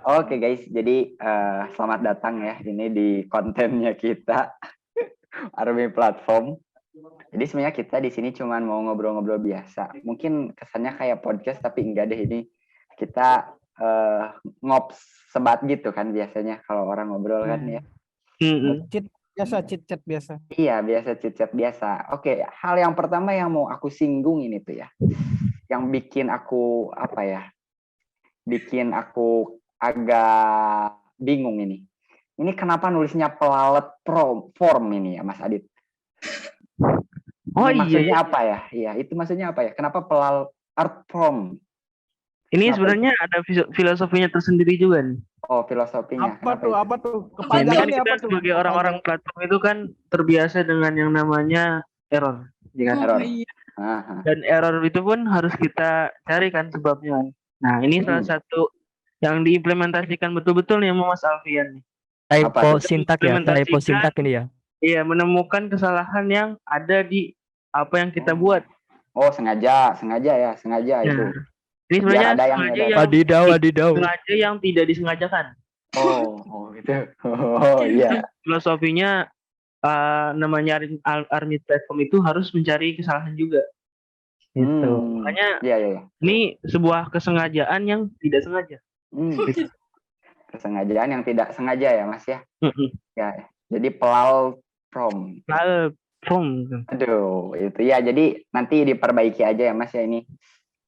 Oke guys, jadi selamat datang ya ini di kontennya kita Army Platform. Jadi sebenarnya kita di sini cuma mau ngobrol-ngobrol biasa. Mungkin kesannya kayak podcast tapi enggak deh, ini kita ngops sebat gitu kan biasanya kalau orang ngobrol kan ya. Chit chat biasa. Iya, biasa chit-chat biasa. Oke, hal yang pertama yang mau aku singgung ini tuh ya. Yang bikin aku apa ya? Bikin aku agak bingung ini. Ini kenapa nulisnya pelalet form ini ya, Mas Adit? Oh Ini maksudnya iya. apa ya? Iya, itu maksudnya apa ya? Kenapa pelalet art form? Ini Kenapa? sebenarnya ada filosofinya tersendiri juga nih. Oh, filosofinya. Apa Kenapa tuh? itu? Apa tuh? Ini Kepanjangan kan nih kita apa tuh? sebagai orang-orang platform itu kan terbiasa dengan yang namanya error, ya kan? Error. Iya. Aha. Dan error itu pun harus kita cari kan sebabnya. Nah, ini salah satu yang diimplementasikan betul-betul nih sama Mas Alfian nih. Apa Typo tuh? sintak ya, typo sintak ini ya. Iya, menemukan kesalahan yang ada di apa yang kita buat. Oh, sengaja ya, sengaja itu. Ini sebenarnya ada yang sengaja Wadidaw. sengaja yang tidak disengajakan. Oh gitu. Oh iya. Filosofinya namanya Army Platform itu harus mencari kesalahan juga. Gitu. Makanya Iya. ini sebuah kesengajaan yang tidak sengaja. Gitu. Kesengajaan yang tidak sengaja ya, Mas ya. Ya. Jadi platform. Aduh, itu ya. Jadi nanti diperbaiki aja ya, Mas ya ini.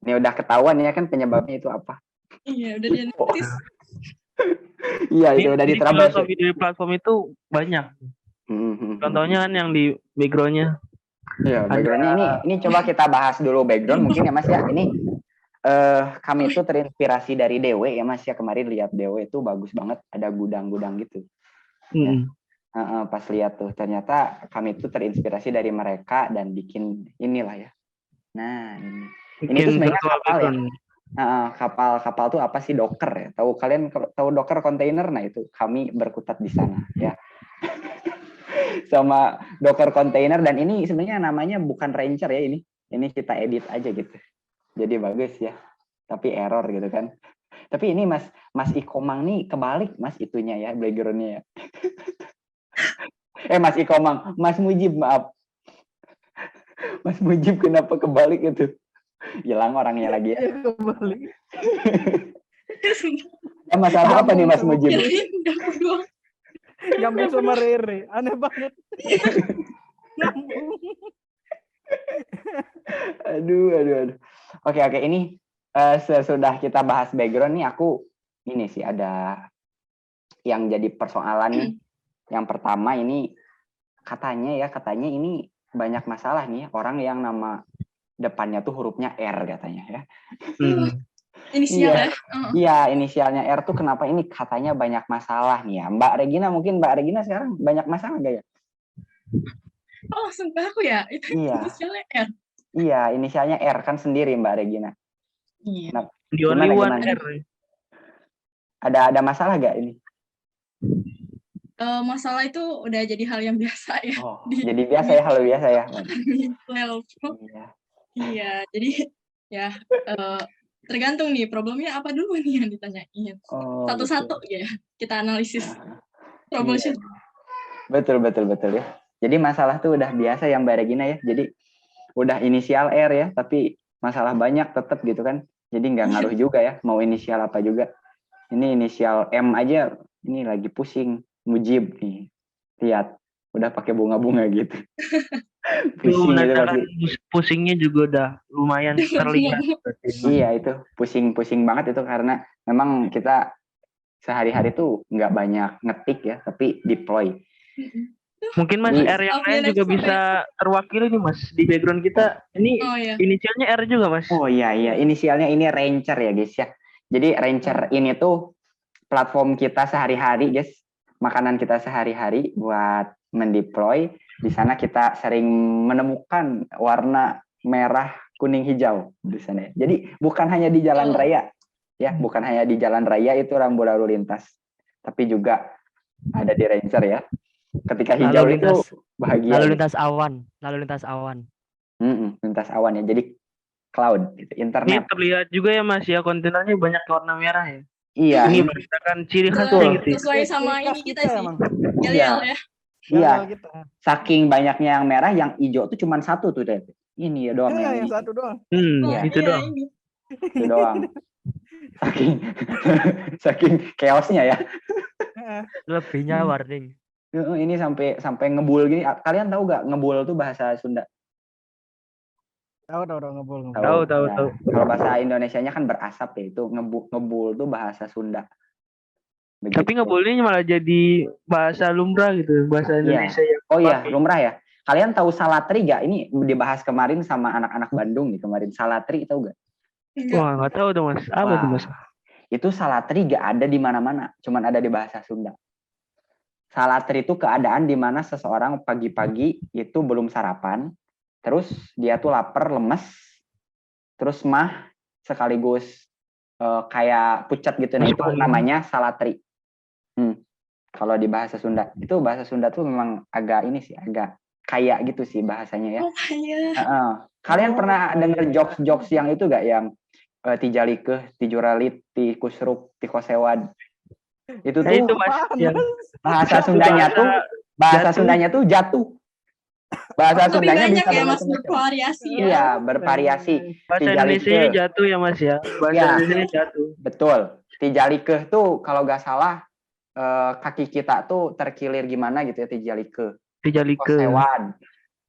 Ini udah ketahuan ya kan penyebabnya itu apa? Iya, udah dianalisis. Iya, itu udah diterapkan. Filosofi dari platform itu banyak. Contohnya kan yang di background-nya. Iya, background-nya ini coba kita bahas dulu background mungkin ya Mas ya. Ini kami itu terinspirasi dari Dewe ya Mas ya. Kemarin lihat Dewe itu bagus banget, ada gudang-gudang gitu. Ya. Pas lihat tuh ternyata kami itu terinspirasi dari mereka dan bikin inilah ya. Nah, ini tuh sebenarnya kapal ya. Kapal tuh apa sih? Docker ya. Kalian tahu Docker container? Nah itu kami berkutat di sana ya. Sama Docker container, dan ini sebenarnya namanya bukan Ranger ya ini. Ini kita edit aja gitu. Jadi bagus ya. Tapi error gitu kan. Tapi ini Mas Ikomang nih kebalik Mas itunya ya, background-nya ya. Mas Ikomang, Mas Mujib maaf. Mas Mujib kenapa kebalik itu? Hilang orangnya lagi ya. Kebalik. Masalah apa nih Mas Mujib? Nyambung sama Rere, aneh banget. Aduh. Oke, ini sesudah kita bahas background nih, aku ini sih ada yang jadi persoalan nih. Yang pertama ini katanya ini banyak masalah nih orang yang nama depannya tuh hurufnya R katanya ya. Inisial ya? Iya, inisialnya R tuh kenapa ini katanya banyak masalah nih ya. Mbak Regina sekarang banyak masalah gak ya? Oh, langsung ke aku ya? Itu inisialnya R? Iya, inisialnya R kan sendiri Mbak Regina. Iya. Nah, The only one R. Ada masalah gak ini? Masalah itu udah jadi hal yang biasa ya. Oh, jadi biasa ya, hal biasa ya. Iya, jadi ya tergantung nih problemnya apa dulu nih yang ditanyain. Satu-satu ya kita analisis. Troubleshoot. Betul ya. Jadi masalah tuh udah biasa ya Mbak Regina ya. Jadi udah inisial R ya, tapi masalah banyak tetap gitu kan. Jadi nggak ngaruh juga ya, mau inisial apa juga. Ini inisial M aja, ini lagi pusing. Mujib nih, lihat udah pakai bunga-bunga gitu. Pusing gitu pasti. Pusingnya juga udah lumayan terlihat. Iya itu pusing banget itu karena memang kita sehari-hari tuh nggak banyak ngetik ya, tapi deploy. Mungkin Mas R yang lain juga bisa terwakili nih Mas di background kita. Ini inisialnya R juga Mas. Oh iya, inisialnya ini Ranger ya guys ya. Jadi Ranger ini tuh platform kita sehari-hari guys. Makanan kita sehari-hari buat mendeploy. Di sana kita sering menemukan warna merah, kuning, hijau di sana. Jadi bukan hanya di jalan raya ya, bukan hanya di jalan raya itu rambu lalu lintas, tapi juga ada di Ranger ya. Ketika hijau itu bahagia. Lalu lintas awan. Lintas awan ya. Jadi cloud gitu, internet. Ini terlihat juga ya Mas ya, kontainernya banyak warna merah ya. Iya, Ini ini berdasarkan ciri khasnya Betul. gitu ya. Sesuai sama Ciri khas ini kita kita sih. emang. Yel-yel ya. iya, Gagal kita. saking banyaknya yang merah, yang hijau tuh cuma satu tuh deh. Ini ya doang yang Yang ini. satu doang. Iya. Itu Iya, doang. ini. Itu doang. Saking saking chaosnya ya. Lebihnya warning. Ini sampai ngebul gini. Kalian tahu gak ngebul tuh bahasa Sunda? Tahu ngebul. Tahu. Nah, kalau bahasa Indonesianya kan berasap ya, itu ngebul tuh bahasa Sunda. Begitu. Tapi ngebulnya malah jadi bahasa lumrah gitu, bahasa Iya. Indonesia yang Oh iya, dipakai. lumrah ya. Kalian tahu salatri gak? Ini dibahas kemarin sama anak-anak Bandung nih kemarin. Salatri tahu gak? Enggak. Wah, nggak tahu tuh Mas. Apa Wah, tuh Mas? itu salatri gak ada di mana-mana, cuman ada di bahasa Sunda. Salatri itu keadaan di mana seseorang pagi-pagi itu belum sarapan, terus dia tuh lapar, lemes, terus mah sekaligus kayak pucat gitu. Nah, itu namanya salatri. Kalau di bahasa Sunda, itu bahasa Sunda tuh memang agak ini sih, agak kaya gitu sih bahasanya ya. Oh iya. Kalian pernah denger jokes-jokes yang itu gak, yang tijalikeh, tijuralit, tikusruk, tikosewad? Itu tuh Itu Mas yang bahasa Sundanya tuh jatuh. Bahasa Tapi Sundanya banyak bisa ya Mas, bermacam-macam. bervariasi ya. Iya, bervariasi. bahasa Tijalike. Indonesia jatuh ya Mas ya. Bahasa Ya. Indonesia jatuh. Betul. Tijalikeh tuh kalau gak salah kaki kita tuh terkilir gimana gitu ya, tijalike. Tijalike. Kosewan.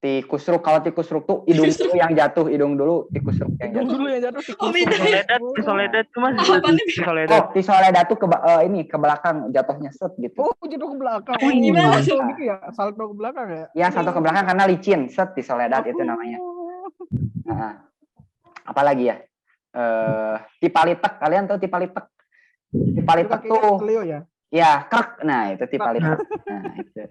Tikusruk, kalau tikusruk tuh hidung dulu yang jatuh, hidung dulu tikusruk yang Hidung jatuh. dulu yang jatuh. Oh, beda. Soledad tuh Mas. Apa nih? Soledad. Oh, tisoledat tuh ini ke belakang jatuhnya set gitu. Oh, jatuh ke belakang. Oh, gimana Salto tuh? gitu ya? Salto ke belakang ya? Ya, satu ke belakang karena licin, set tisoledat itu namanya. Nah, apalagi ya? Tipalitek, kalian tahu tipalitek? Tipalitek Itu tuh, kakinya Leo ya? ya krek. Nah, itu tipalitek. Nah, itu.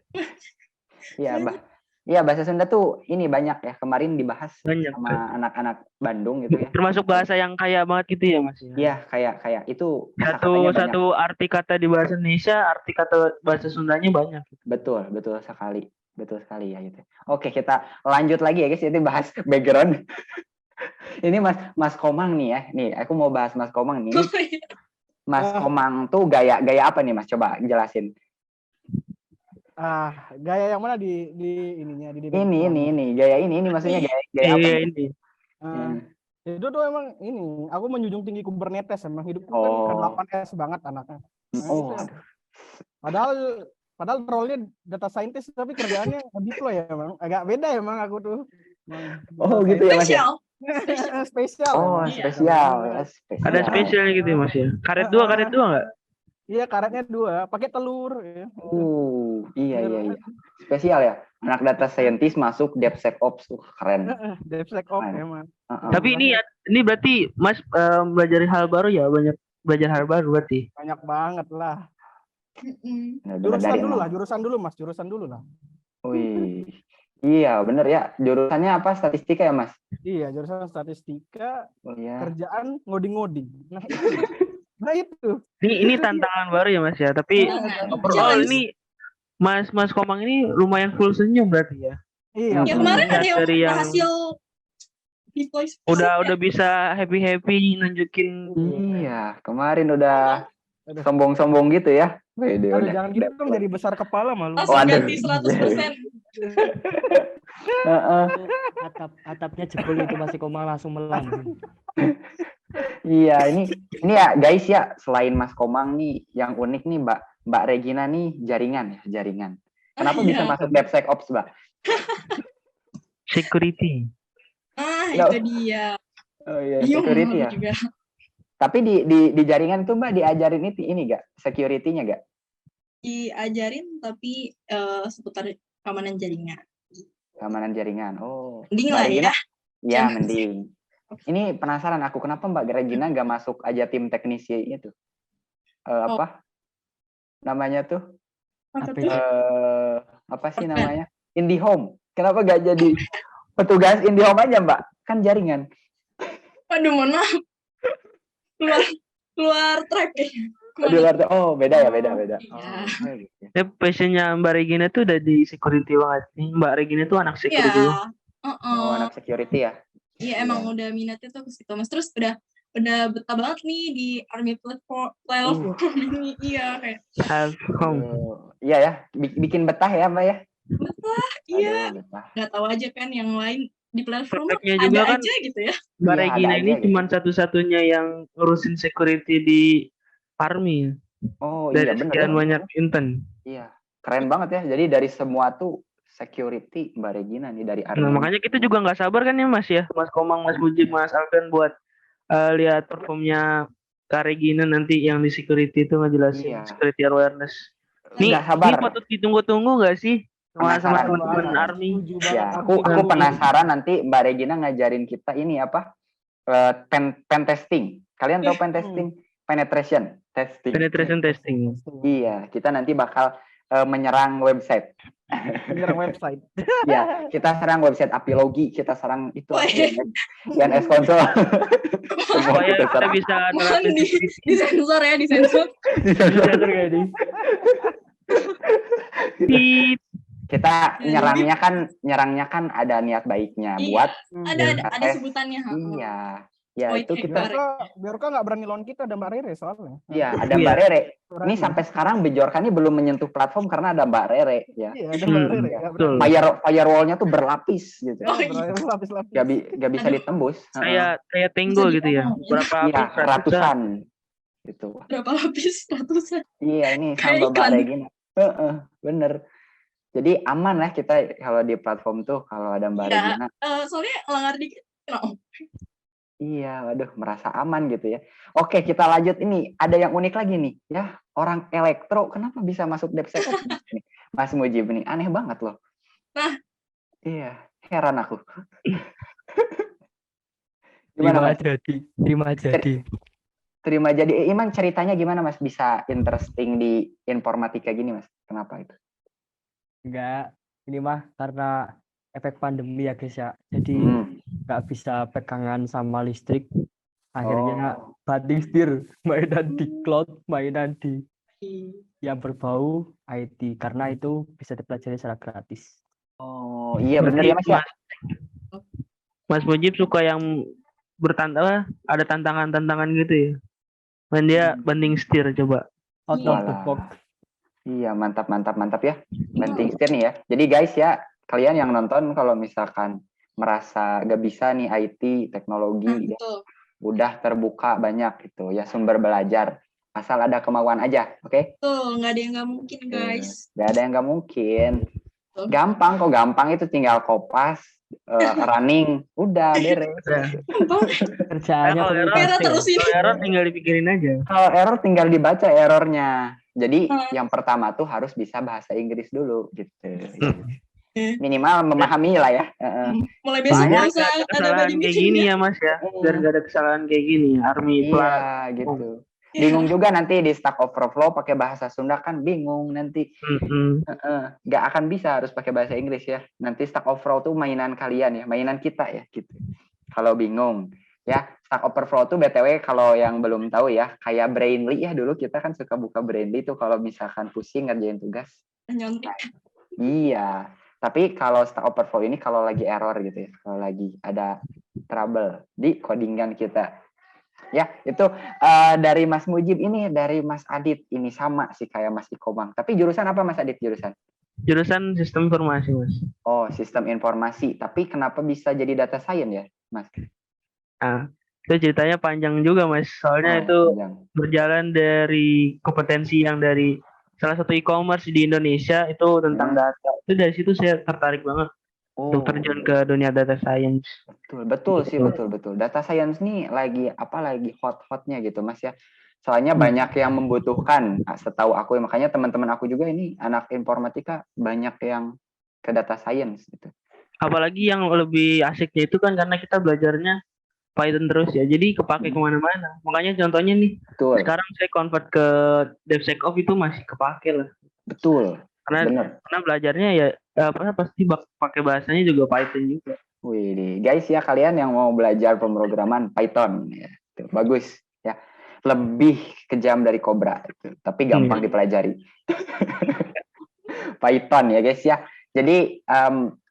Iya, bahasa Sunda tuh ini banyak ya. Kemarin dibahas Banyak. sama anak-anak Bandung gitu ya. Termasuk bahasa yang kaya banget gitu ya Mas. Iya, kayak itu kosakatanya banyak. Satu arti kata di bahasa Indonesia, arti kata bahasa Sundanya banyak. Betul sekali. Betul sekali ya gitu. Oke, kita lanjut lagi ya guys, ini bahas background. Ini Mas Komang nih ya. Nih, aku mau bahas Mas Komang nih. Mas Komang tuh gaya apa nih Mas? Coba jelasin. Gaya yang mana di ininya di Ini gaya ini maksudnya gaya apa? Iya ini. Itu tuh emang ini, aku menjunjung tinggi Kubernetes, emang hidupku kan K8S banget anaknya. Padahal role-nya data scientist tapi kerjaannya deploy ya emang. Agak beda emang aku tuh. Oh gitu ya Mas. Spesial. Oh, spesial. Ada spesialnya gitu ya Mas ya. Karet dua enggak? Iya, karetnya 2, pakai telur ya. Iya. Spesial ya. Anak data scientist masuk DevSecOps tuh keren. DevSecOps emang. Tapi ini berarti Mas belajar hal baru ya, banyak belajar hal baru berarti. Banyak banget lah. Jurusan dulu lah. Wih. Iya, bener ya. Jurusannya apa? Statistika ya, Mas? Iya, jurusan statistika. Oh, iya. Kerjaan ngoding. Nah itu. Ini tantangan baru ya Mas ya. Tapi overall ini Mas Komang ini lumayan full senyum berarti ya. Iya. Ya kemarin ada yang dari hasil deploy. Udah bisa happy nunjukin. Iya, kemarin udah sombong gitu ya. Aduh, jangan gitu dong, jadi besar kepala malu. Langsung ganti 100%. Atapnya jebol itu masih Komang langsung melang. Iya, ini ya guys ya, selain Mas Komang nih yang unik nih Mbak Regina nih jaringan. Kenapa bisa masuk DevSecOps, Mbak? Security. Itu dia. Oh iya, security ya. Juga. Tapi di jaringan tuh Mbak diajarin ini gak? Security-nya gak? Diajarin tapi seputar keamanan jaringan. Keamanan jaringan. Oh. Mending lah ya. Ya, mending. Ini penasaran aku, kenapa Mbak Regina gak masuk aja tim teknisi itu? Apa? Namanya tuh? Apa sih namanya? IndiHome. Kenapa gak jadi petugas IndiHome aja Mbak? Kan jaringan. Waduh, mohon maaf. Keluar track ya. Oh, beda ya, beda. Iya. Passionnya Mbak Regina tuh udah di security banget. Mbak Regina tuh anak security. Oh, anak security ya? Iya, emang udah minatnya tuh ke situ Mas. Terus udah udah betah banget nih di Army platform ini. Iya kayak Alfam. Iya ya, bikin betah ya Mbak ya. betah, iya. Aduh, betah. Nggak tahu aja kan yang lain di platform Perfectnya ada juga kan aja gitu ya. Mbak Iya, Regina ada ini aja gitu. cuma satu-satunya yang ngurusin security di Army Oh dari iya bener ya. sekian banyak intern. Iya, keren banget ya. Jadi dari semua tuh security Mbak Regina nih dari Nah, Army. makanya kita juga nggak sabar kan ya Mas ya, Mas Komang, Mas Mujib, Mas Alvin buat lihat performnya Kak Regina nanti yang di security itu ngejelasin Iya. security awareness. Nih, Nggak sabar. ini patut ditunggu-tunggu nggak sih sama Penasaran. teman-teman Army? Setuju banget Ya, aku. aku penasaran nanti Mbak Regina ngajarin kita ini apa? Pen testing. Kalian tahu pen testing? Penetration testing. Penetration testing. Iya, kita nanti bakal menyerang website. Menyerang website. Iya, kita serang website Apilogi, kita serang itu Wah, INS Console. Semua Supaya kita kita serang. bisa mohon nerapin disensor ya, disensor. Pip. Kita nyerangnya kan ada niat baiknya Iya, buat ada tes. sebutannya. Iya. Ya Oh, itu iya. kita Biarka nggak berani lawan kita, ada Mbak Rere soalnya. iya ada Mbak Iya. Rere. Ini sampai sekarang Bejorka ini belum menyentuh platform karena ada Mbak Rere ya. Iya, ada Mbak Rere. Iya. nggak Betul. berani. Firewall-nya tuh berlapis gitu. Oh, iya. Lapis-lapis. Gak bisa Aduh. ditembus. Kayak Tango Bisa gitu ya. diomongin. Berapa Iya, lapis? ratusan gitu. Berapa lapis? Ratusan. Iya, ini Kayak sama Mbak iklan. Regina. Bener. Jadi aman lah kita kalau di platform tuh kalau ada Mbak Iya. Regina. Soalnya langgar dikit. No. Iya, waduh, merasa aman gitu ya. Oke, kita lanjut ini. Ada yang unik lagi nih, ya. Orang elektro, kenapa bisa masuk DevSecOps? Nih, Mas Mujib nih, aneh banget loh. Nah. Iya, heran aku. Terima Gimana, Mas? jadi. Terima jadi. Emang ceritanya gimana, Mas? Bisa interesting di informatika gini, Mas? Kenapa itu? Enggak, ini mah karena efek pandemi ya guys ya. Jadi nggak bisa pegangan sama listrik. Akhirnya banting setir, mainan di cloud, mainan di yang berbau IT. Karena itu bisa dipelajari secara gratis. Oh, iya bener ya, Mas ya. Mas Mujib suka yang ada tantangan-tantangan gitu ya. Dan dia banding setir coba. Out of the box. Iya, mantap ya. Banting setir nih ya. Jadi guys ya, kalian yang nonton kalau misalkan merasa gak bisa nih IT, teknologi, ya, udah terbuka banyak gitu ya sumber belajar. Asal ada kemauan aja, oke? Tuh, nggak ada yang nggak mungkin guys. Gak ada yang gak mungkin. Gampang itu tinggal kopas, running, udah beres. Kerjaannya Kalau error tinggal dipikirin aja. Kalau error tinggal dibaca errornya. Jadi yang pertama tuh harus bisa bahasa Inggris dulu gitu. Minimal memahami lah ya. Mulai besok Banyak bisa ada Kesalahan body kayak meeting gini ya. ya Mas ya. Biar nggak ada kesalahan kayak gini. Army Iya gitu. Bingung juga nanti di Stack Overflow pakai bahasa Sunda kan bingung nanti. Nggak akan bisa harus pakai bahasa Inggris ya. Nanti Stack Overflow tuh mainan kalian ya, mainan kita ya gitu. Kalau bingung ya, Stack Overflow tuh BTW kalau yang belum tahu ya, kayak Brainly ya, dulu kita kan suka buka Brainly tuh kalau misalkan pusing ngerjain tugas. Nyontek. Iya. Tapi kalau Stack Overflow ini kalau lagi error gitu ya, kalau lagi ada trouble di codingan kita. Ya, itu dari Mas Mujib ini, dari Mas Adit ini sama sih kayak Mas Ikomang. Tapi jurusan apa Mas Adit jurusan? Jurusan sistem informasi Mas. Oh, sistem informasi. Tapi kenapa bisa jadi data science ya, Mas? Nah, itu ceritanya panjang juga Mas. Soalnya itu panjang. berjalan dari kompetensi yang dari salah satu e-commerce di Indonesia itu tentang data. Itu dari situ saya tertarik banget untuk terjun ke dunia data science. Betul sih, betul. Data science nih lagi hot-hotnya gitu Mas ya. Soalnya banyak yang membutuhkan, setahu aku ya, makanya teman-teman aku juga ini anak informatika banyak yang ke data science gitu. Apalagi yang lebih asiknya itu kan karena kita belajarnya Python terus ya, jadi kepake kemana-mana. Makanya contohnya nih, sekarang saya convert ke DevSecOps itu masih kepake lah. Betul. Karena belajarnya ya pasti pakai bahasanya juga Python juga. Wih, guys ya, kalian yang mau belajar pemrograman Python ya, itu bagus ya. Lebih kejam dari Cobra itu, tapi gampang dipelajari. Python ya guys ya. Jadi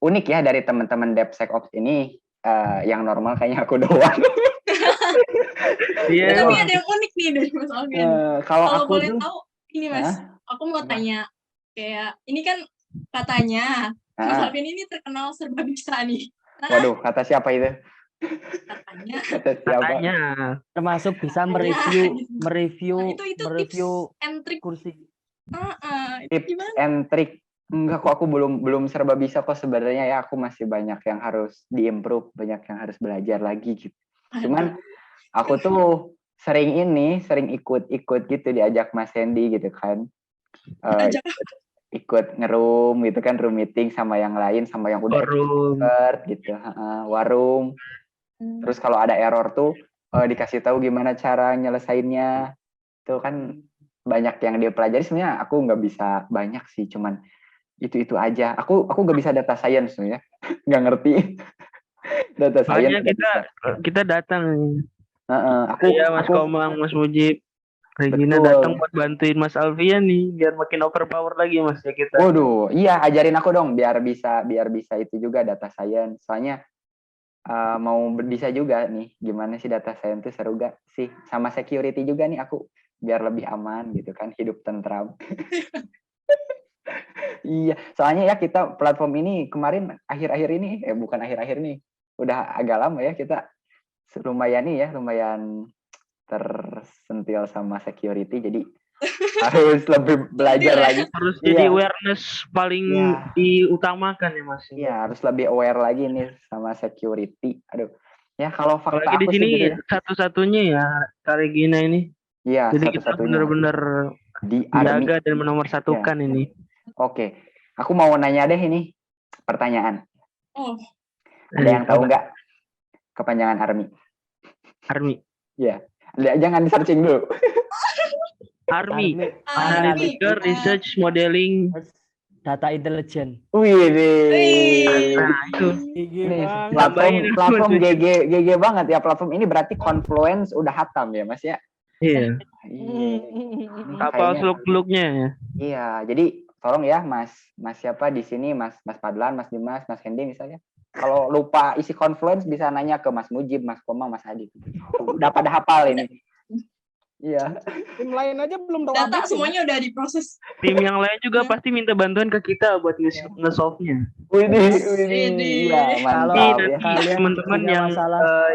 unik ya dari teman-teman DevSecOps ini, yang normal kayaknya aku doang. Iya. Tapi ada yang unik nih dari Mas Alfian. Kalau Kalau aku boleh tuh, tahu, ini Mas, aku mau Apa? tanya, kayak ini kan katanya Mas Ah, Alfian ini terkenal serba bisa nih. Nah, waduh, kata siapa itu? katanya, Kata siapa? Katanya. Termasuk bisa Katanya, mereview gitu. mereview Nah, itu mereview tips and trick. kursi. Itu Tips gimana? and trick. Enggak kok, aku belum serba bisa kok sebenarnya ya. Aku masih banyak yang harus diimprove, banyak yang harus belajar lagi gitu. Cuman aku tuh sering ikut gitu, diajak Mas Hendy gitu kan. Ajak Ikut ngeroom gitu kan, room meeting sama yang lain, sama yang udah Warung. expert gitu, warung. Terus kalau ada error tuh dikasih tahu gimana cara nyelesainnya. Itu kan banyak yang dia pelajari. Sebenarnya aku nggak bisa banyak sih, cuman itu aja. Aku nggak bisa data science ya, nggak ngerti data science. Soalnya kita datang. Aku Iya, Mas Komang, Mas Mujib, Regina betul. datang buat bantuin Mas Alfian nih, biar makin overpower lagi Mas ya kita. Waduh, iya, ajarin aku dong biar bisa itu juga data science. Soalnya mau bisa juga nih, gimana sih data science itu seru gak sih? Sama security juga nih aku, biar lebih aman gitu kan, hidup tentram. Iya, soalnya ya kita platform ini kemarin akhir-akhir ini, bukan akhir-akhir nih, udah agak lama ya kita lumayan tersentil sama security, jadi harus lebih belajar lagi. Harus jadi awareness paling diutamakan ya Mas. Iya, harus lebih aware lagi nih sama security. Aduh, ya kalau fakta apalagi di aku sini sih gitu ya. satu-satunya ya Kak Regina ini. Iya, Jadi kita satu-satunya benar-benar di army. jaga dan menomorsatukan ini. Oke, aku mau nanya deh ini pertanyaan. Ada yang tahu nggak kepanjangan army? Army. Iya, jangan di searching dulu. Army. Analytical Research Modeling Data Intelligence. Wih, nah itu. Ini platform GG banget ya, platform ini berarti Confluence udah hatam ya Mas ya? Iya. Apa Kayaknya. seluk-beluknya ya? Iya, jadi tolong ya Mas siapa di sini, Mas Padlan, Mas Dimas, Mas Hendy misalnya. Kalau lupa isi Confluence bisa nanya ke Mas Mujib, Mas Komang, Mas Adi. Udah pada hafal ini. Iya. Tim lain aja belum tahu data semuanya udah diproses. Tim yang lain juga pasti minta bantuan ke kita buat nge-solve-nya. Widih. Ya, mantap ya. Teman-teman yang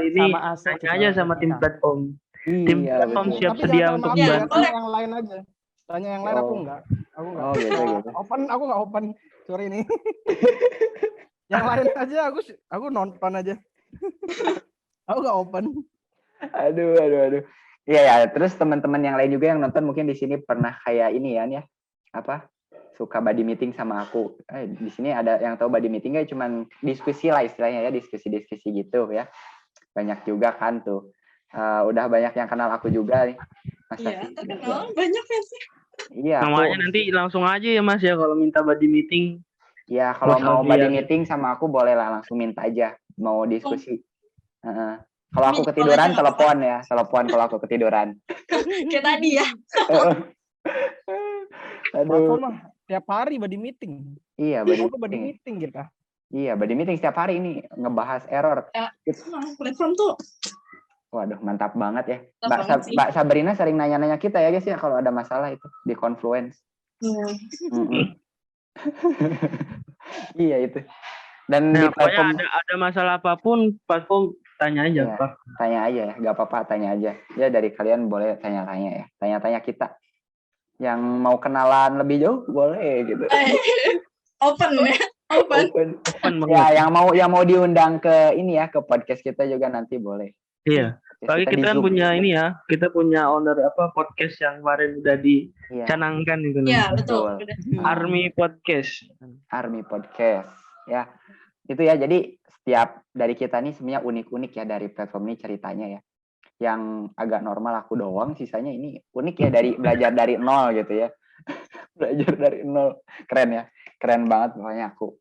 ini tanya aja sama tim platform. Tim platform siap sedia untuk membantu. Yang lain aja. Tanya yang lain, aku enggak. Gitu. Aku enggak open. Sorry nih. Yang lain aja aku nonton aja. Aku enggak open. Aduh. Iya ya, terus teman-teman yang lain juga yang nonton mungkin di sini pernah kayak ini ya, suka buddy meeting sama aku. Di sini ada yang tahu buddy meeting nggak? Cuman diskusi lah istilahnya ya, diskusi gitu ya. Banyak juga kan tuh. Udah banyak yang kenal aku juga nih. Iya, terkenal banyak ya sih. Iya. Namanya nanti langsung aja ya Mas ya kalau minta buddy meeting. Iya, kalau mau buddy meeting sama aku boleh lah, langsung minta aja. Mau diskusi. Kalau aku ketiduran, telepon kalau aku ketiduran. Kayak tadi ya. Aduh. Mah tiap hari buddy meeting. Iya, buddy meeting kita. Iya, buddy meeting setiap hari ini ngebahas error. Platform tuh. Waduh, mantap banget ya. Mbak Sabrina sering nanya-nanya kita ya guys ya kalau ada masalah itu di Confluence. Iya itu. Dan di platform ada masalah apapun platform tanya aja. Ya, tanya aja ya, nggak apa-apa, tanya aja. Ya dari kalian boleh tanya-tanya ya, tanya-tanya kita. Yang mau kenalan lebih jauh boleh gitu. Open ya, open. Ya, yang mau diundang ke ini ya, ke podcast kita juga nanti boleh. Iya. Bagi kita kan punya ini ya, kita punya owner podcast yang kemarin udah dicanangkan gitu. Iya, betul. Army Podcast. Ya. Itu ya, jadi setiap dari kita nih sebenarnya unik-unik ya dari platform ini ceritanya ya. Yang agak normal aku doang, sisanya ini unik ya, dari belajar dari nol gitu ya. Belajar dari nol. Keren ya. Keren banget pokoknya aku.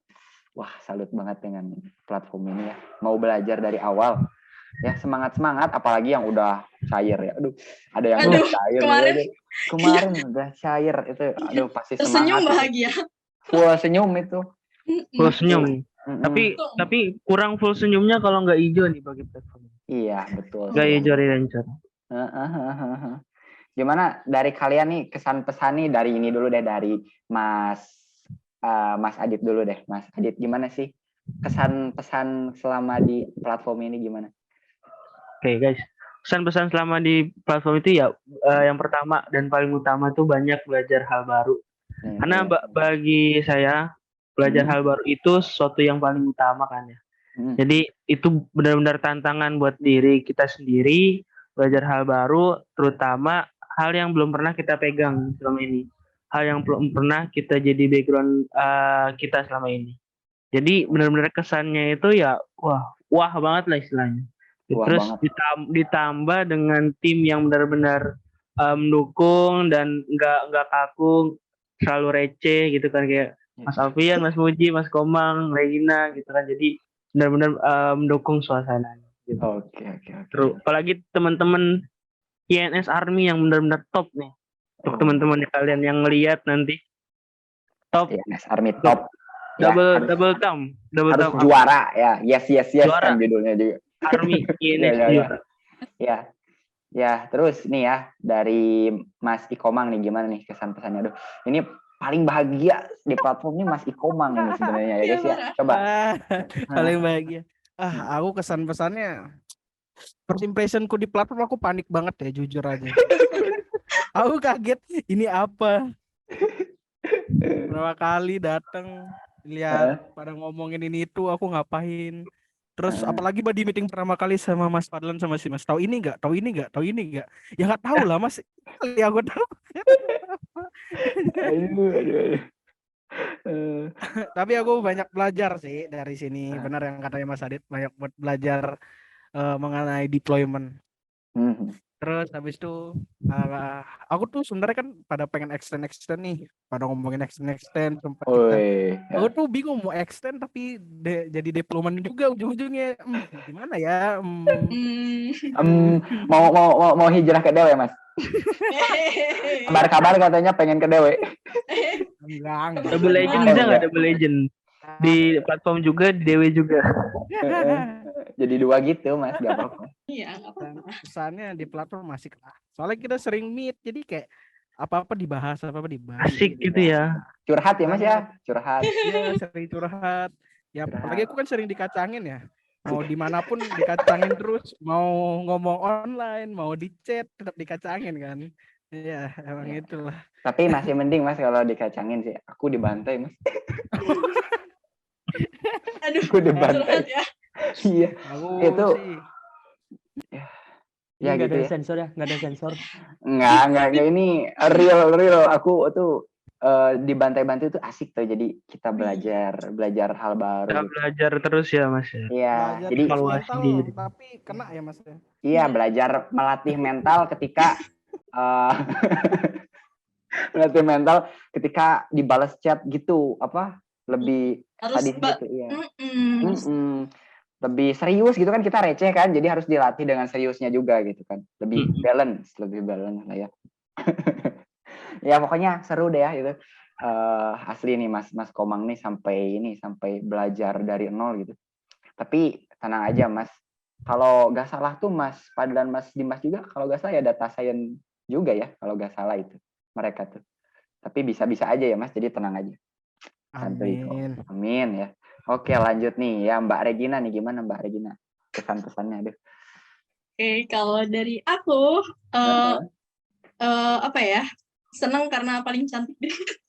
Wah, salut banget dengan platform ini ya. Mau belajar dari awal. Ya, semangat-semangat apalagi yang udah cair ya. Ada yang udah cair. Kemarin udah cair itu. Pasti semangat. Tersenyum bahagia. Full senyum itu. Full senyum. Tapi kurang full senyumnya kalau nggak hijau nih bagi platform. Iya, betul. Gak jori lancar. Gimana dari kalian nih kesan pesan nih dari ini dulu deh, dari Mas Adit dulu deh. Mas Adit, gimana sih kesan pesan selama di platform ini gimana? Oke guys, pesan-pesan selama di platform itu ya yang pertama dan paling utama tuh banyak belajar hal baru. Karena bagi saya belajar hal baru itu sesuatu yang paling utama kan ya. Jadi itu benar-benar tantangan buat diri kita sendiri, belajar hal baru, terutama hal yang belum pernah kita pegang selama ini, hal yang belum pernah kita jadi background kita selama ini. Jadi benar-benar kesannya itu ya wah banget lah istilahnya. Terus ditambah dengan tim yang benar-benar mendukung dan nggak kaku, selalu receh gitu kan, kayak Mas Alfian, Mas Muji, Mas Komang, Regina gitu kan. Jadi benar-benar mendukung suasananya. Gitu. Oke. Terus apalagi teman-teman INS Army yang benar-benar top nih. Untuk teman-teman kalian yang ngelihat nanti top. INS Army top. Double thumb. Harus juara ya. Yes juara. Kan judulnya juga. Army INS juara. Ya, terus nih ya dari Mas Ikomang nih, gimana nih kesan pesannya? Aduh, ini paling bahagia di platform ini Mas Ikomang ini sebenarnya ya guys ya. Coba. Paling bahagia. Aku kesan pesannya first impressionku di platform aku panik banget ya, jujur aja. Aku kaget, ini apa? Berapa kali datang lihat pada ngomongin ini itu, aku ngapain? Terus apalagi di meeting pertama kali sama Mas Fadlan sama si Mas, tahu ini nggak? Ya nggak tahu lah Mas. Ya aku tahu. Aduh. Tapi aku banyak belajar sih dari sini. Benar yang katanya Mas Adit, banyak buat belajar mengenai deployment. Terus habis itu aku tuh sebenarnya kan pada pengen extend nih, pada ngomongin extend sempat kita. Aku tuh bingung mau extend tapi jadi deployment juga ujung-ujungnya. Gimana ya? Mau hijrah ke Dewe Mas. Kabar katanya pengen ke Dewe. Enggak. Double Legend bisa nggak double Legend? Di platform juga, di Dewe juga. Jadi 2 gitu Mas, gak apa-apa. Iya, gak apa-apa. Pesannya di platform masih lah. Soalnya kita sering meet, jadi kayak apa-apa dibahas. Asik gitu ya. Curhat ya Mas ya? Curhat. Iya, sering curhat. Ya, apalagi aku kan sering dikacangin ya. Mau dimanapun dikacangin terus. Mau ngomong online, mau di chat, tetap dikacangin kan. Iya, emang itulah. Tapi masih mending Mas kalau dikacangin sih. Aku dibantai Mas. Aduh, aku dibantai. Ya. Iya. Itu sih. Ya gitu ada sensor ya, nggak ada sensor. Nggak ini real. Aku tuh dibantai-bantai itu asik tuh. Jadi kita belajar hal baru. Kita belajar terus ya Mas ya. Iya. Jadi mental, tapi kena ya Mas ya. Iya, belajar melatih mental ketika melatih mental ketika dibalas chat gitu, lebih sadis gitu ya. Lebih serius gitu kan, kita receh kan, jadi harus dilatih dengan seriusnya juga gitu kan, lebih balance lah ya. Ya pokoknya seru deh ya itu. Asli nih Mas Komang nih sampai belajar dari nol gitu. Tapi tenang aja Mas, kalau gak salah tuh Mas Fadlan, Mas Dimas juga kalau gak salah ya data science juga ya, kalau gak salah itu mereka tuh. Tapi bisa-bisa aja ya Mas, jadi tenang aja. Amin ya. Oke, lanjut nih ya Mbak Regina nih, gimana Mbak Regina kesan-pesannya? Oke, kalau dari aku apa ya? Senang karena paling cantik.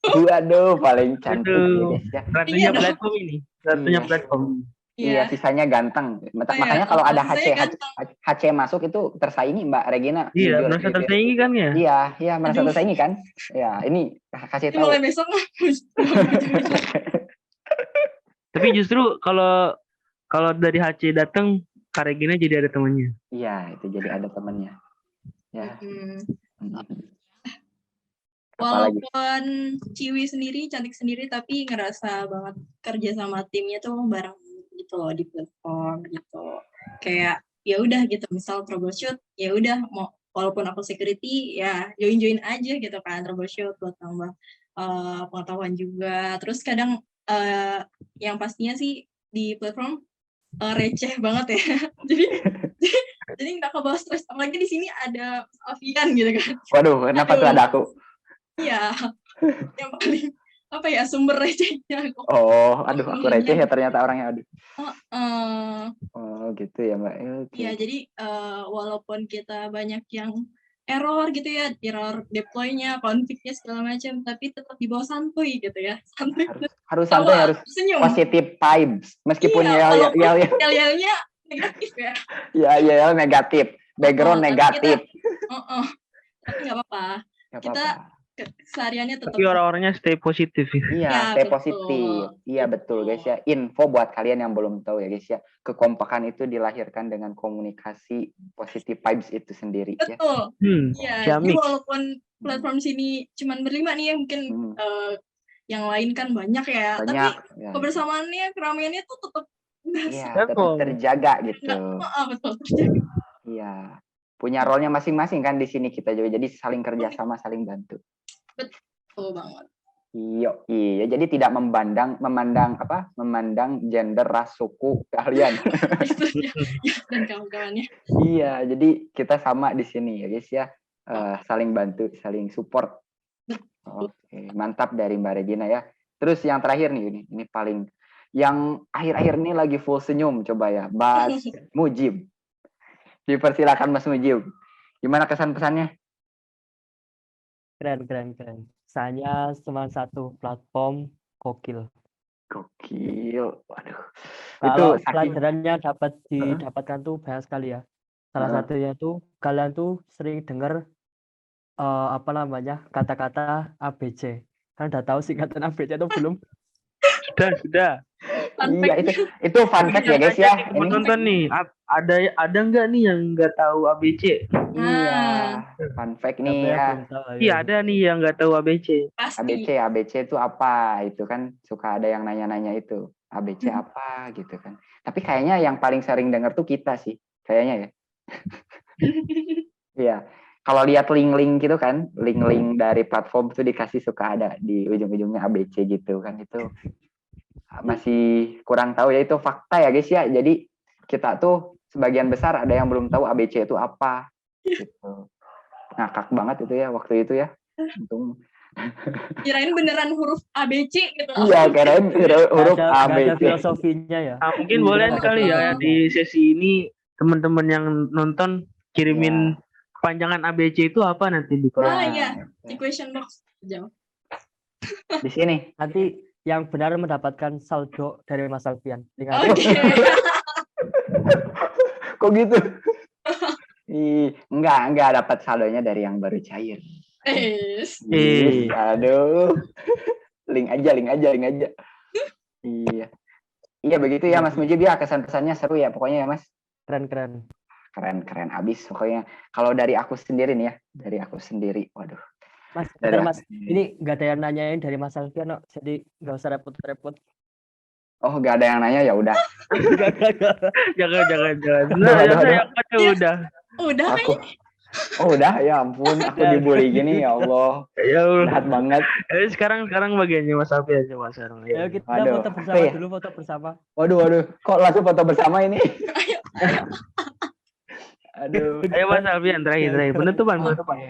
Waduh, paling cantik ya. Ratunya platform ini. Ratunya platform. Iya, sisanya ganteng. Makanya kalau ada HC masuk itu tersaingi Mbak Regina. Iya, merasa tersaingi kan ya? Iya, merasa tersaingi kan? Ya, ini kasih tahu. Mulai besok lah. Tapi justru kalau dari HC datang, Kak Regina jadi ada temannya. Iya, itu jadi ada temannya. Ya. Walaupun Ciwi sendiri cantik sendiri, tapi ngerasa banget kerja sama timnya tuh bareng gitu loh di platform gitu. Kayak ya udah gitu, misal troubleshoot, ya udah mau walaupun aku security ya join aja gitu kan, troubleshoot buat tambah pengetahuan juga. Terus kadang yang pastinya sih di platform receh banget ya. jadi nggak kebawa stres. Apalagi di sini ada Alfian gitu kan. Waduh, kenapa tuh ada aku? Iya, yang paling apa ya, sumber recehnya. Oh, aduh, aku receh ya ternyata orangnya, aduh. Oh, gitu ya, Mbak. Iya, jadi walaupun kita banyak yang error gitu ya, error deploy-nya, config-nya segala macam, tapi tetap di bawah santuy gitu ya. Santuy. Harus santuy, harus senyum. Positive vibes. Meskipun yel-yelnya negatif ya. Ya, negatif. Background negatif. Tapi nggak apa-apa. Kita kesehariannya tetap. Tapi orang-orangnya stay positif. Iya, stay positif. Iya, betul guys ya. Info buat kalian yang belum tahu ya guys ya. Kekompakan itu dilahirkan dengan komunikasi positive vibes itu sendiri. Betul. Iya. Jadi walaupun platform sini cuma berlima nih ya, mungkin yang lain kan banyak ya. Tapi kebersamaannya, keramaiannya tuh tetap terjaga gitu. Betul, terjaga. Iya. Punya role-nya masing-masing kan di sini kita juga. Jadi saling kerjasama, saling bantu. Betul banget. Iya, jadi tidak memandang gender, ras, suku kalian. Dan kawan-kawannya. Iya, jadi kita sama di sini ya guys ya, saling bantu, saling support. Oke, mantap dari Mbak Regina ya. Terus yang terakhir nih, ini paling yang akhir-akhir ini lagi full senyum, coba ya, Mas Mujib. Dipersilakan Mas Mujib. Gimana kesan-pesannya? Keren. Saya cuma satu platform, gokil. Waduh. Kalau pelajarannya dapat didapatkan tuh banyak sekali ya. Salah satunya tuh kalian tuh sering dengar kata-kata ABC. Kan udah tahu singkatan ABC atau belum? Sudah. Iya, itu fun fact ya guys ya. Ini nonton nih, ada nggak nih yang nggak tahu ABC? Iya, fun fact nih ya. Iya, ada nih yang nggak tahu ABC. ABC itu apa? Itu kan suka ada yang nanya-nanya itu. ABC apa gitu kan. Tapi kayaknya yang paling sering dengar tuh kita sih. Kayaknya ya. Iya. Kalau lihat link-link gitu kan, link-link dari platform tuh dikasih suka ada di ujung-ujungnya ABC gitu kan. Itu masih kurang tahu ya, itu fakta ya guys ya. Jadi kita tuh sebagian besar ada yang belum tahu ABC itu apa gitu. Ngakak banget itu ya waktu itu ya. Untung kirain beneran huruf ABC gitu. Iya, kirain huruf ABC. Ada filosofinya ya. Mungkin boleh kali ya di sesi ini teman-teman yang nonton kirimin panjangan ABC itu apa nanti di kolom. Di question box jawab. Di sini. Nanti yang benar mendapatkan saldo dari Mas Alfian. Kok gitu? Enggak dapat saldonya dari yang baru cair. Aduh. Link aja. Iya begitu ya Mas Mujib ya, kesan-pesannya seru ya pokoknya ya Mas. Keren abis pokoknya. Kalau dari aku sendiri nih ya, waduh. Mas, ini nggak ada yang nanyain dari Mas Alfian, no. Jadi nggak usah repot-repot. Oh, nggak ada yang nanya ya udah. Jangan. Udah aku. Udah ya ampun, aku dibully gini ya Allah. Ya Allah. Jahat banget. Sekarang bagiannya Mas Alfian coba sekarang. Ya kita foto bersama dulu, foto bersama. Waduh. Kok langsung foto bersama ini? Aduh. Ayo Mas Alfian terakhir.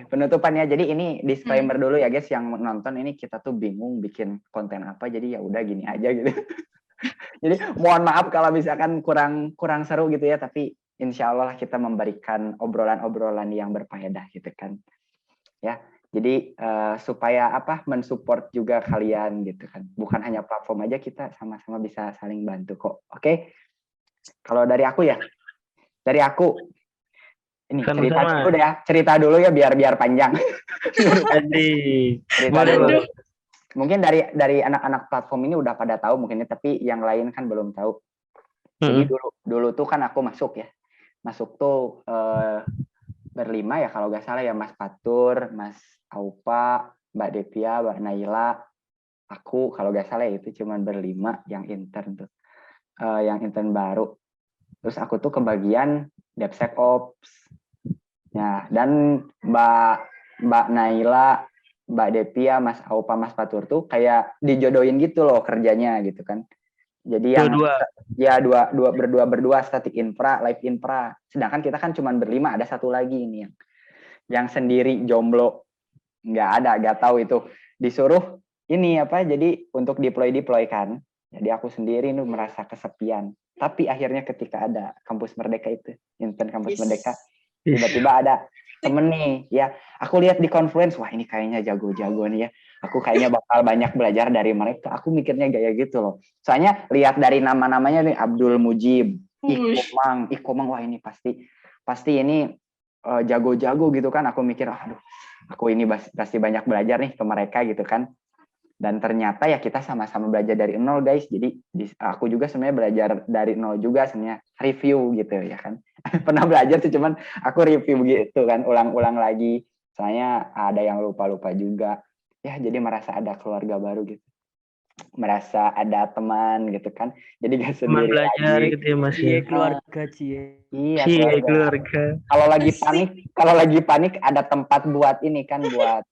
Penutupan ya. Jadi ini disclaimer dulu ya guys yang nonton ini, kita tuh bingung bikin konten apa, jadi ya udah gini aja gitu. Jadi mohon maaf kalau misalkan kurang seru gitu ya, tapi insya Allah kita memberikan obrolan-obrolan yang berfaedah gitu kan. Ya. Jadi supaya mensupport juga kalian gitu kan. Bukan hanya platform aja, kita sama-sama bisa saling bantu kok. Oke. Kalau dari aku ya. Ini cerita dulu ya biar panjang. Cerita dulu. Mungkin dari anak-anak platform ini udah pada tahu mungkin, tapi yang lain kan belum tahu. Jadi dulu tuh kan aku masuk tuh berlima ya kalau nggak salah ya, Mas Fatur, Mas Aupa, Mbak Devia, Mbak Naila, aku kalau nggak salah itu cuman berlima yang intern tuh, yang intern baru. Terus aku tuh kebagian DevSecOps. Ya, dan Mbak Naila, Mbak Devia, Mas Aupa, Mas Fatur tuh kayak dijodohin gitu loh kerjanya gitu kan. Jadi yang Dua-dua. ya berdua static infra, live infra. Sedangkan kita kan cuma berlima, ada satu lagi ini yang sendiri jomblo. Nggak tahu itu. Disuruh ini apa? Jadi untuk deploy kan. Jadi aku sendiri nih merasa kesepian. Tapi akhirnya ketika ada Kampus Merdeka itu, Intern Kampus Merdeka, tiba-tiba ada temen nih, ya aku lihat di Confluence, wah ini kayaknya jago-jago nih ya, aku kayaknya bakal banyak belajar dari mereka. Aku mikirnya kayak gitu loh, soalnya lihat dari nama-namanya nih, Abdul Mujib, Ikomang, wah ini pasti ini jago-jago gitu kan. Aku mikir, aduh, aku ini pasti banyak belajar nih ke mereka gitu kan. Dan ternyata ya kita sama-sama belajar dari nol guys. Jadi aku juga sebenarnya belajar dari nol juga, sebenarnya review gitu ya kan. Pernah belajar sih, cuman aku review gitu kan, ulang-ulang lagi. Soalnya ada yang lupa-lupa juga. Ya jadi merasa ada keluarga baru gitu. Merasa ada teman gitu kan. Jadi gak sendiri belajar lagi. gitu ya Mas ya. Keluarga Iya, keluarga. Kalau lagi panik ada tempat buat ini kan, buat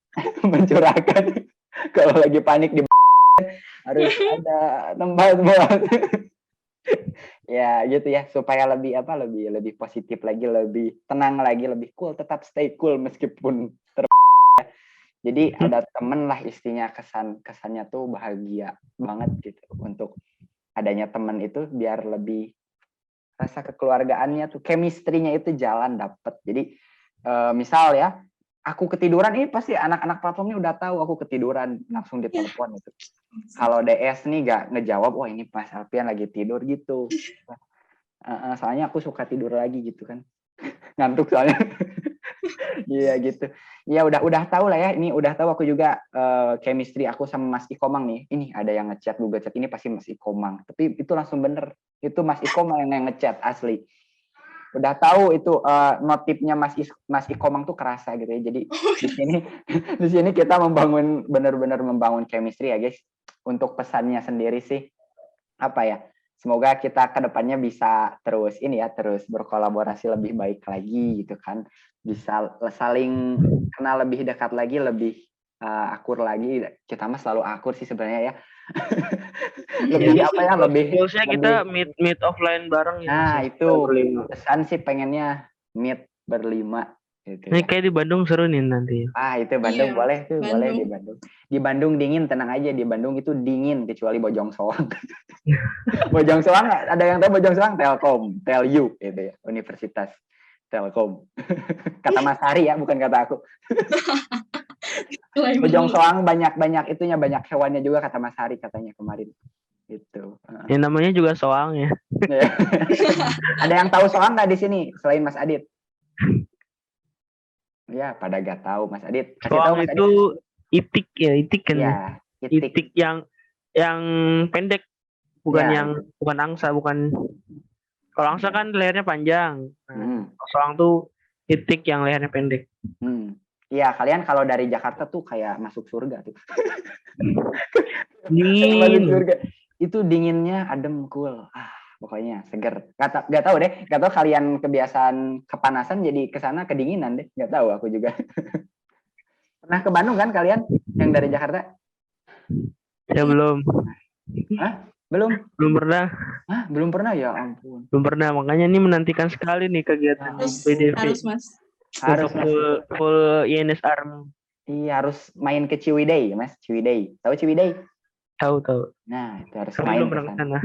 mencurahkan. Kalau lagi panik di harus ada tempat buat ya gitu ya, supaya lebih positif lagi, lebih tenang lagi, lebih cool, tetap stay cool meskipun jadi ada temen lah istinya. Kesannya tuh bahagia banget gitu untuk adanya temen itu, biar lebih rasa kekeluargaannya tuh, chemistry-nya itu jalan, dapet. Jadi misal ya aku ketiduran, ini pasti anak-anak platform ini udah tahu aku ketiduran, langsung ditelepon gitu. Kalau DS nih gak ngejawab, wah ini Mas Alfian lagi tidur gitu. Soalnya aku suka tidur lagi gitu kan, ngantuk soalnya. Iya gitu. Ya udah tahu lah ya, ini udah tahu aku juga chemistry aku sama Mas Ikomang nih. Ini ada yang ngechat Google Chat, ini pasti Mas Ikomang. Tapi itu langsung bener, itu Mas Ikomang yang ngechat asli. Udah tahu itu notifnya Mas Ikomang tuh kerasa gitu ya. Jadi di sini kita benar-benar membangun chemistry ya guys. Untuk pesannya sendiri sih apa ya? Semoga kita kedepannya bisa terus berkolaborasi lebih baik lagi gitu kan. Bisa saling kenal lebih dekat lagi, lebih akur lagi. Kita mah selalu akur sih sebenarnya ya. Lebih goalsnya kita meet offline bareng ya. Nah itu pesan sih, pengennya meet berlima gitu. Ini kayak di Bandung seru nih nanti. Itu Bandung boleh tuh, boleh di Bandung. Di Bandung dingin, tenang aja, di Bandung itu dingin kecuali Bojong Soang. Bojong Soang, ada yang tahu Bojong Soang? Telkom, Telu gitu ya, Universitas Telkom. Kata Mas Hari ya, bukan kata aku. Bojong Soang banyak itunya, banyak hewannya juga kata Mas Hari katanya kemarin. Gitu. Ya namanya juga soang ya. Ada yang tahu soang nggak di sini selain Mas Adit? Ya pada gak tahu Mas Adit. Kasih soang tahu, Mas itu Adit. Itik kan. Ya, itik yang pendek, bukan yang bukan angsa, bukan. Kalau angsa kan lehernya panjang. Soang tuh itik yang lehernya pendek. Iya, kalian kalau dari Jakarta tuh kayak masuk surga tuh. Dingin. Itu dinginnya adem, cool. Pokoknya seger. Gak tahu deh. Gak tahu kalian kebiasaan kepanasan jadi kesana kedinginan deh. Gak tahu aku juga. Pernah ke Bandung kan kalian yang dari Jakarta? Ya belum. Hah? Belum pernah. Belum pernah, ya ampun. Belum pernah, makanya ini menantikan sekali nih kegiatan PDV. Harus Mas. Harus full INS Army. Iya, harus main ke Ciwidey, Mas. Ciwidey. Tahu Ciwidey? Tahu. Nah, itu harus Tapi main ke sana.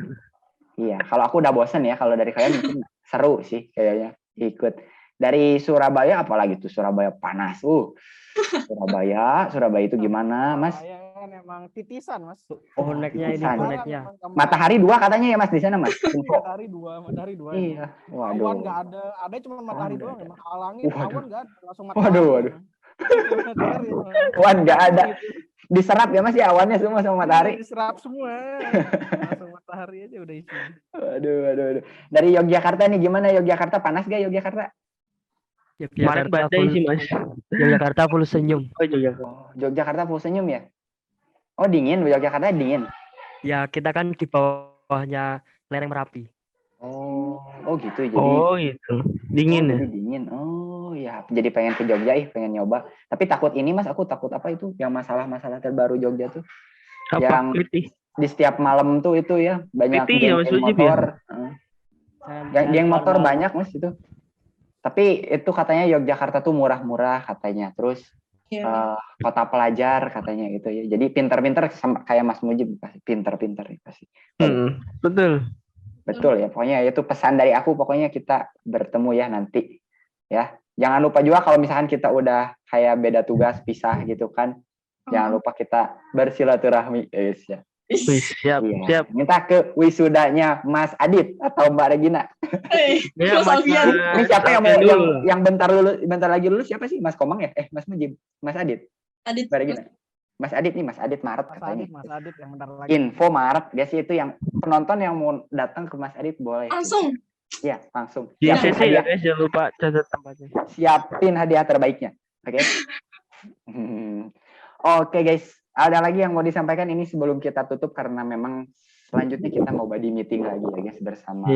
Iya, kalau aku udah bosen ya, kalau dari kalian mungkin seru sih kayaknya ikut. Dari Surabaya apalagi tuh, Surabaya panas. Surabaya itu gimana, Mas? Kan emang titisan, Mas. Boneknya. Matahari 2 katanya ya, Mas, di sana, Mas. Matahari 2. Iya. Waduh. Awan nggak ada cuma matahari doang, emang halangin. Awan nggak ada, langsung matahari. Waduh. Awan nggak ada. Diserap ya Mas ya awannya semua sama matahari. Diserap semua. Langsung matahari aja udah isi. Waduh. Dari Yogyakarta nih gimana? Yogyakarta panas gak Yogyakarta? Kemarin badai sih Mas. Yogyakarta full senyum. Yogyakarta full senyum ya? Oh dingin, Yogyakarta dingin. Ya kita kan di bawahnya lereng Merapi. Oh gitu. Jadi, gitu. Dingin ya? Dingin. Oh ya, jadi pengen ke Jogja pengen nyoba. Tapi takut ini Mas, aku takut apa itu? Yang masalah terbaru Jogja tuh. Apa? di setiap malam tuh itu ya banyak ya, geng motor. Geng motor Normal. banyak Mas itu. Tapi itu katanya Yogyakarta tuh murah-murah katanya. Terus kota pelajar katanya gitu ya. Jadi pinter-pinter sama kayak Mas Mujib pasti pinter-pinter pasti. Betul. Betul ya. Pokoknya itu pesan dari aku. Pokoknya kita bertemu ya nanti. Ya. Jangan lupa juga kalau misalkan kita udah kayak beda tugas pisah gitu kan. Jangan lupa kita bersilaturahmi. Ya. Siap. Minta ke wisudanya Mas Adit atau Mbak Regina. Ya, ini siapa yang mau yang bentar lagi lulus siapa sih? Mas Komang ya? Mas Mujib, Mas Adit. Mbak Regina. Mas Adit nih, Mas Adit Maret katanya. Mas Adit yang bentar lagi. Info Maret, biasa itu yang penonton yang mau datang ke Mas Adit boleh. Langsung. Iya, langsung. Di CC ya guys, jangan lupa catat tempatnya. Siapin hadiah terbaiknya. Oke. Oke guys, ada lagi yang mau disampaikan ini sebelum kita tutup karena memang selanjutnya kita mau body meeting lagi ya guys bersama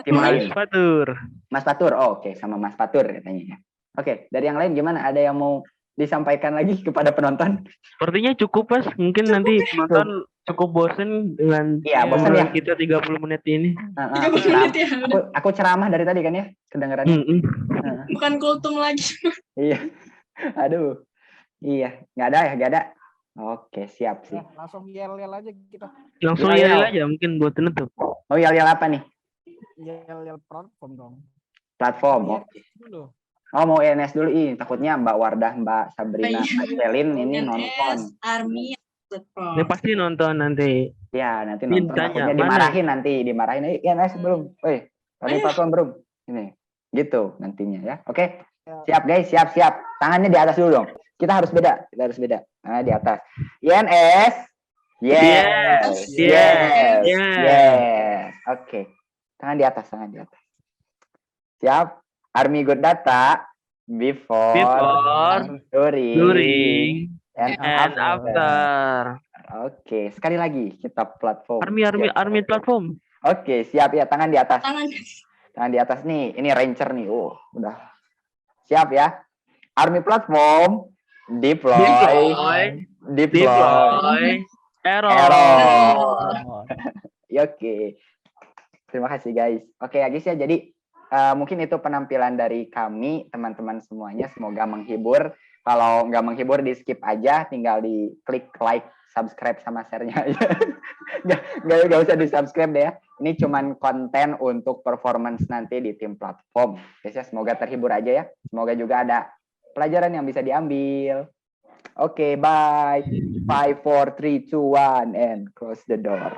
tim lain. Mas Fatur. Oke, sama Mas Fatur katanya ya. Oke, dari yang lain gimana? Ada yang mau disampaikan lagi kepada penonton? Sepertinya cukup Mas, mungkin nanti penonton cukup bosen dengan bosen ya kita 30 menit ini. 30 menit ya. Aku ceramah dari tadi kan ya, kedengeran. Bukan kultum lagi. Iya. Aduh. Iya, nggak ada. Oke, siap sih. Langsung yel-yel aja kita. Langsung yel aja mungkin buat penutup. Oh, yel apa nih? Yel platform dong. Platform. Oke. Oh, mau INS dulu. Takutnya Mbak Wardah, Mbak Sabrina, Mbak Selin ini nonton. Army Ini pasti nonton nanti. Ya, nanti nonton. Takutnya dimarahin. INS belum. Tadi platform belum. Ini. Gitu nantinya ya. Oke. Siap guys, siap. Tangannya di atas dulu dong. Kita harus beda. Nah, di atas. INS. Yes. Oke. Tangan di atas. Siap. Army good data before during and after. Oke, sekali lagi kita platform. Army platform. Oke, siap ya. Tangan di atas. Tangan di atas nih. Ini Ranger nih. Udah. Siap ya. Army platform deploy error. Oke. Terima kasih guys. Oke ya guys ya. Jadi mungkin itu penampilan dari kami teman-teman semuanya. Semoga menghibur. Kalau nggak menghibur di skip aja. Tinggal di klik like, subscribe sama share-nya aja. Nggak usah di subscribe deh ya. Ini cuman konten untuk performance nanti di tim platform. Guys ya, semoga terhibur aja ya. Semoga juga ada pelajaran yang bisa diambil. Oke, bye. 5, 4, 3, 2, 1 and close the door.